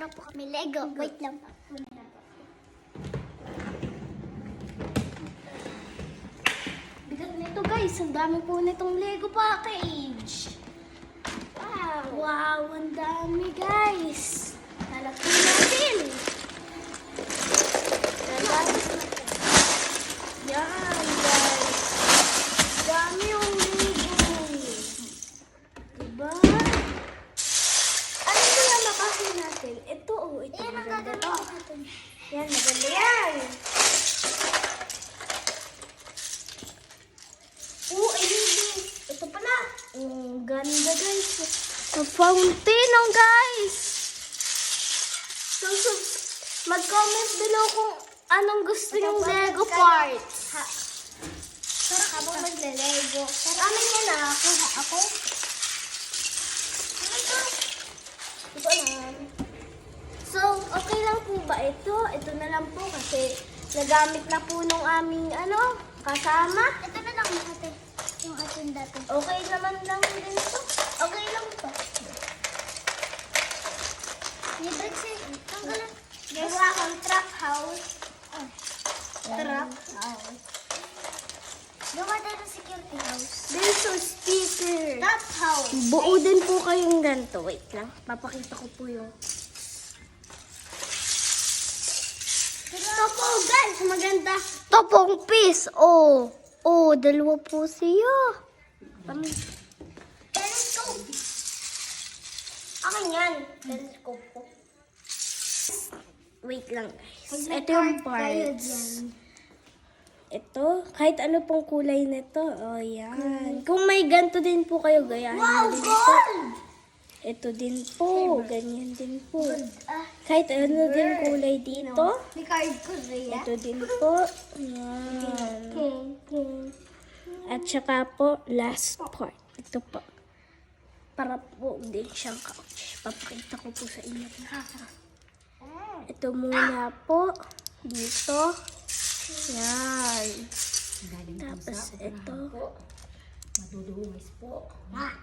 Meron po kami Lego. Wait lang po. Bigat nito guys. Ang dami po nitong Lego package. Wow. Wow, ang dami guys. Lalagyan natin. Yan guys. Dami yung Lego. Diba? Ano ba yung nabasa natin? Ito oh. Ito maganda to. Yan, maganda yan. Oh, ayun. Ito pala. Ganda guys. Fountain oh guys. So, mag-comment below kung anong gusto yung Lego parts. Sarap habang magle-Lego. Amin yan na ako. Ako? Ano to? Ito lang. So, okay lang po ba ito? Ito na lang po kasi nagamit na po nung aming kasama. Ito na lang ate. Yung atin dati. Okay naman lang din ito. Okay lang ito. Libre siya. Tanggalan. Guys, akong trap house. Trap house. Gawa tayo ng security house. There's a speaker. Trap house. Buo din po kayong ganito. Wait lang. Papakita ko po yung... Ito po guys. Maganda. Ito pong piece. Oh. Oh, dalawa po siya. Telescope. Akin yan. Telescope po. Wait lang guys. Ito yung parts. Ito, kahit ano pong kulay nito. Oh, yan. Kung may ganito din po kayo, gayahin Wow, din gold! Ito din po. Ganyan din po. Kahit ano din kulay dito. May card ko rin. Ito din po. Yan. At saka po, last part. Ito po. Para po din siyang couch. Papakita ko po sa inyo. Ito muna po. Dito. Yan. Tapos ito. Maduduwis po.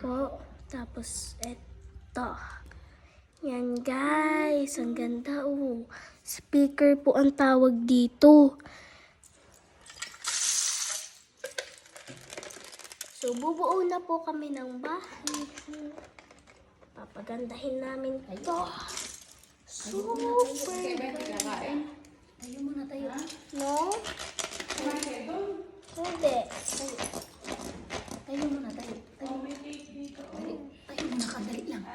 Po. Tapos ito. Yan guys. Ang ganda oh. Speaker po ang tawag dito. So, bubuo na po kami ng bahay. Papagandahin namin ito. Super ganda. Tayo muna tayo. No? Hindi. Tayo muna tayo. Tayo muna, kadali lang.